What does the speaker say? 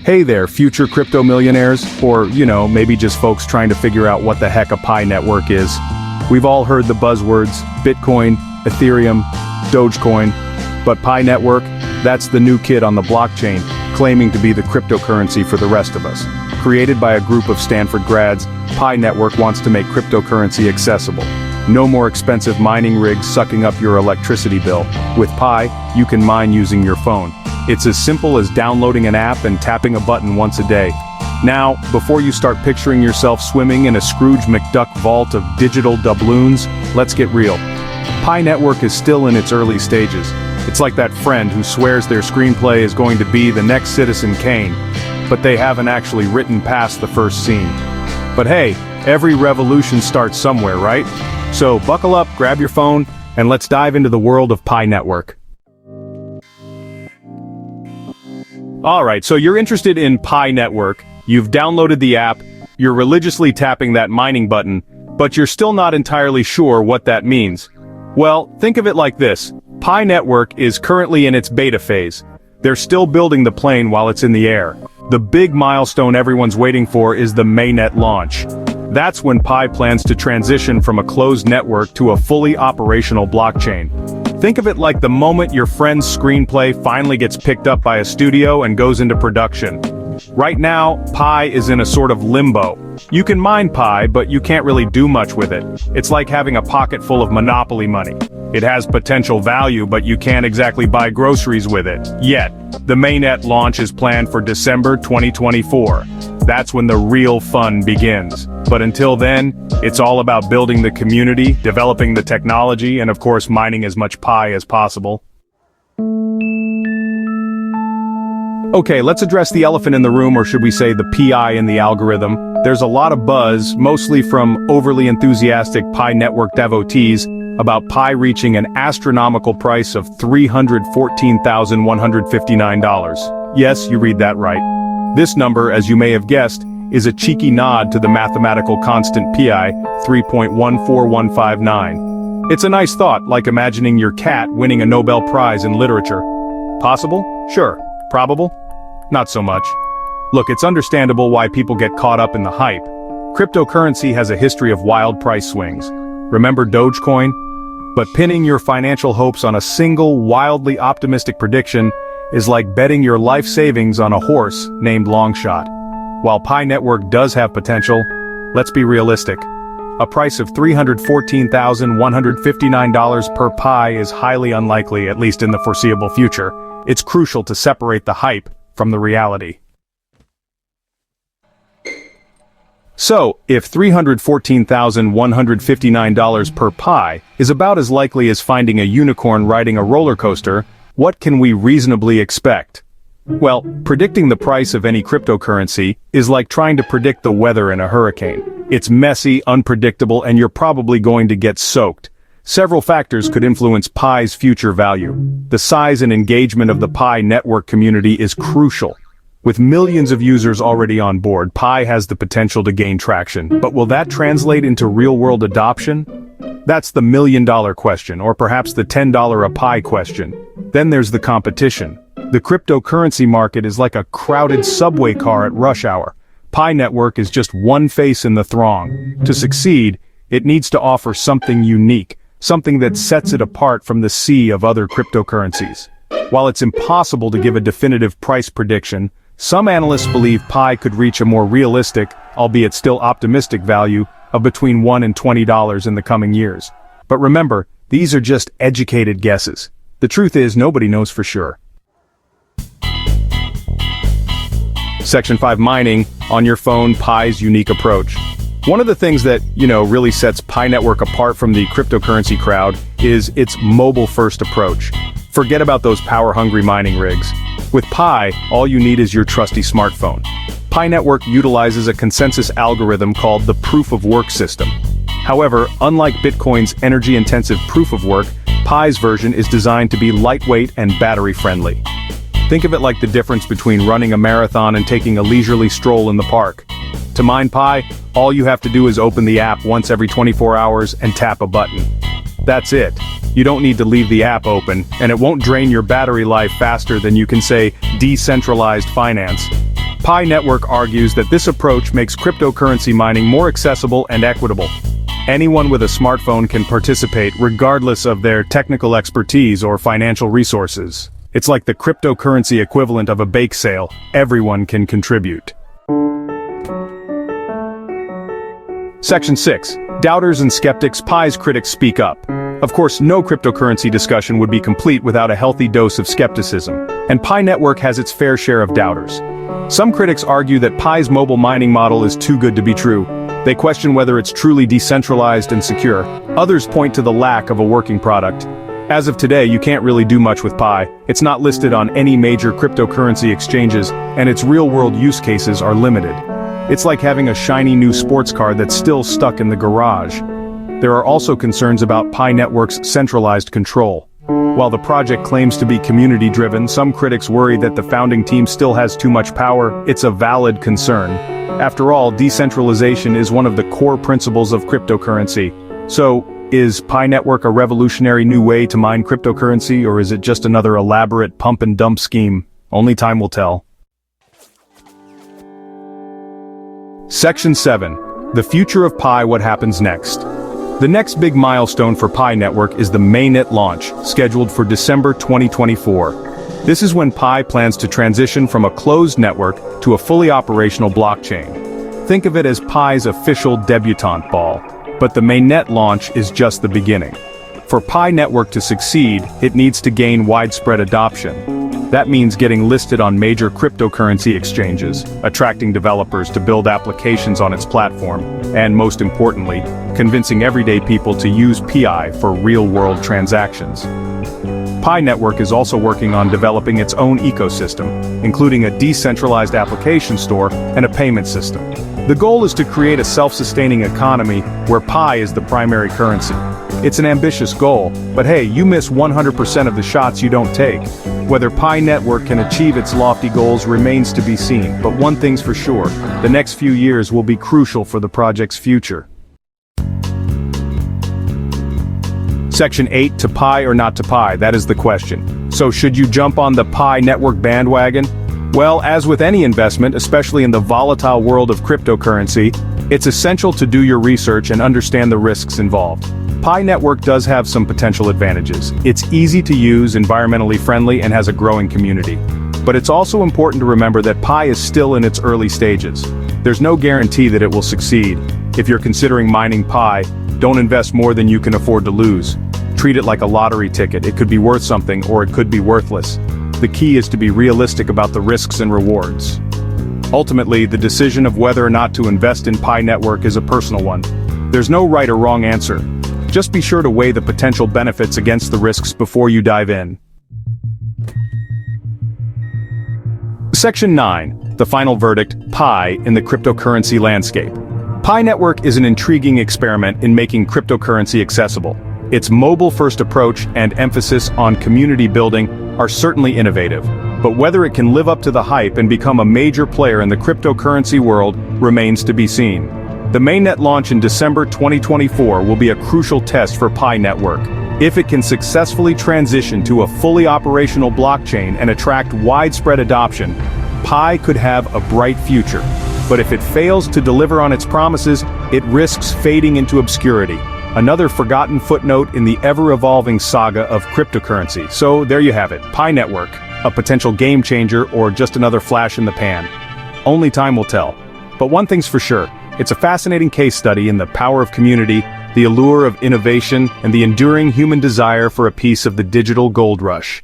Hey there, future crypto millionaires, or, maybe just folks trying to figure out what the heck a Pi network is. We've all heard the buzzwords, Bitcoin, Ethereum, Dogecoin, but Pi network, that's the new kid on the blockchain, claiming to be the cryptocurrency for the rest of us. Created by a group of Stanford grads, Pi network wants to make cryptocurrency accessible. No more expensive mining rigs sucking up your electricity bill. With Pi, you can mine using your phone. It's as simple as downloading an app and tapping a button once a day. Now, before you start picturing yourself swimming in a Scrooge McDuck vault of digital doubloons, let's get real. Pi network is still in its early stages. It's like that friend who swears their screenplay is going to be the next Citizen Kane, but they haven't actually written past the first scene. But hey, every revolution starts somewhere, right? So buckle up, grab your phone, and let's dive into the world of Pi network. Alright, so you're interested in Pi network, you've downloaded the app, you're religiously tapping that mining button, but you're still not entirely sure what that means. Well, think of it like this. Pi network is currently in its beta phase. They're still building the plane while it's in the air. The big milestone everyone's waiting for is the Mainnet launch. That's when Pi plans to transition from a closed network to a fully operational blockchain. Think of it like the moment your friend's screenplay finally gets picked up by a studio and goes into production. Right now, Pi is in a sort of limbo. You can mine Pi, but you can't really do much with it. It's like having a pocket full of Monopoly money. It has potential value, but you can't exactly buy groceries with it, yet. The Mainnet launch is planned for December 2024. That's when the real fun begins. But until then, it's all about building the community, developing the technology, and of course mining as much Pi as possible. Okay, let's address the elephant in the room, or should we say the PI in the algorithm. There's a lot of buzz, mostly from overly enthusiastic Pi network devotees, about Pi reaching an astronomical price of $314,159. Yes, you read that right. This number, as you may have guessed, is a cheeky nod to the mathematical constant pi, 3.14159. It's a nice thought, like imagining your cat winning a Nobel Prize in literature. Possible? Sure. Probable? Not so much. Look, it's understandable why people get caught up in the hype. Cryptocurrency has a history of wild price swings. Remember Dogecoin? But pinning your financial hopes on a single, wildly optimistic prediction is like betting your life savings on a horse named Longshot. While Pi network does have potential, let's be realistic. A price of $314,159 per Pi is highly unlikely, at least in the foreseeable future. It's crucial to separate the hype from the reality. So, if $314,159 per Pi is about as likely as finding a unicorn riding a roller coaster, what can we reasonably expect? Well, predicting the price of any cryptocurrency is like trying to predict the weather in a hurricane. It's messy, unpredictable, and you're probably going to get soaked. Several factors could influence Pi's future value. The size and engagement of the Pi network community is crucial. With millions of users already on board, Pi has the potential to gain traction. But will that translate into real-world adoption? That's the million-dollar question, or perhaps the $10 a Pi question. Then there's the competition. The cryptocurrency market is like a crowded subway car at rush hour. Pi network is just one face in the throng. To succeed, it needs to offer something unique, something that sets it apart from the sea of other cryptocurrencies. While it's impossible to give a definitive price prediction, some analysts believe Pi could reach a more realistic, albeit still optimistic value of between $1 and $20 in the coming years. But remember, these are just educated guesses. The truth is, nobody knows for sure. Section 5 Mining, on your phone, Pi's unique approach. One of the things that, really sets Pi network apart from the cryptocurrency crowd is its mobile-first approach. Forget about those power-hungry mining rigs. With Pi, all you need is your trusty smartphone. Pi network utilizes a consensus algorithm called the proof-of-work system. However, unlike Bitcoin's energy-intensive proof-of-work, Pi's version is designed to be lightweight and battery-friendly. Think of it like the difference between running a marathon and taking a leisurely stroll in the park. To mine Pi, all you have to do is open the app once every 24 hours and tap a button. That's it. You don't need to leave the app open, and it won't drain your battery life faster than you can say decentralized finance. Pi Network argues that this approach makes cryptocurrency mining more accessible and equitable. Anyone with a smartphone can participate regardless of their technical expertise or financial resources. It's like the cryptocurrency equivalent of a bake sale. Everyone can contribute. Section 6. Doubters and skeptics. Pi's critics speak up. Of course, no cryptocurrency discussion would be complete without a healthy dose of skepticism, and Pi Network has its fair share of doubters. Some critics argue that Pi's mobile mining model is too good to be true. They question whether it's truly decentralized and secure. Others point to the lack of a working product. As of today, you can't really do much with Pi. It's not listed on any major cryptocurrency exchanges, and its real-world use cases are limited. It's like having a shiny new sports car that's still stuck in the garage. There are also concerns about Pi Network's centralized control. While the project claims to be community-driven, some critics worry that the founding team still has too much power. It's a valid concern. After all, decentralization is one of the core principles of cryptocurrency. So, is Pi Network a revolutionary new way to mine cryptocurrency, or is it just another elaborate pump-and-dump scheme? Only time will tell. Section 7. The future of Pi. What happens next? The next big milestone for Pi Network is the Mainnet launch, scheduled for December 2024. This is when Pi plans to transition from a closed network to a fully operational blockchain. Think of it as Pi's official debutante ball. But the Mainnet launch is just the beginning. For Pi Network to succeed, it needs to gain widespread adoption. That means getting listed on major cryptocurrency exchanges, attracting developers to build applications on its platform, and most importantly, convincing everyday people to use Pi for real-world transactions. Pi Network is also working on developing its own ecosystem, including a decentralized application store and a payment system. The goal is to create a self-sustaining economy where Pi is the primary currency. It's an ambitious goal, but hey, you miss 100% of the shots you don't take. Whether Pi Network can achieve its lofty goals remains to be seen, but one thing's for sure, the next few years will be crucial for the project's future. Section 8. To Pi or not to Pi, that is the question. So should you jump on the Pi Network bandwagon? Well, as with any investment, especially in the volatile world of cryptocurrency, it's essential to do your research and understand the risks involved. Pi Network does have some potential advantages. It's easy to use, environmentally friendly, and has a growing community. But it's also important to remember that Pi is still in its early stages. There's no guarantee that it will succeed. If you're considering mining Pi, don't invest more than you can afford to lose. Treat it like a lottery ticket. It could be worth something, or it could be worthless. The key is to be realistic about the risks and rewards. Ultimately, the decision of whether or not to invest in Pi Network is a personal one. There's no right or wrong answer. Just be sure to weigh the potential benefits against the risks before you dive in. Section 9. The final verdict, Pi in the cryptocurrency landscape. Pi Network is an intriguing experiment in making cryptocurrency accessible. Its mobile-first approach and emphasis on community building are certainly innovative, but whether it can live up to the hype and become a major player in the cryptocurrency world remains to be seen. The Mainnet launch in December 2024 will be a crucial test for Pi Network. If it can successfully transition to a fully operational blockchain and attract widespread adoption, Pi could have a bright future. But if it fails to deliver on its promises, it risks fading into obscurity. Another forgotten footnote in the ever-evolving saga of cryptocurrency. So there you have it, Pi Network, a potential game changer or just another flash in the pan. Only time will tell. But one thing's for sure, it's a fascinating case study in the power of community, the allure of innovation, and the enduring human desire for a piece of the digital gold rush.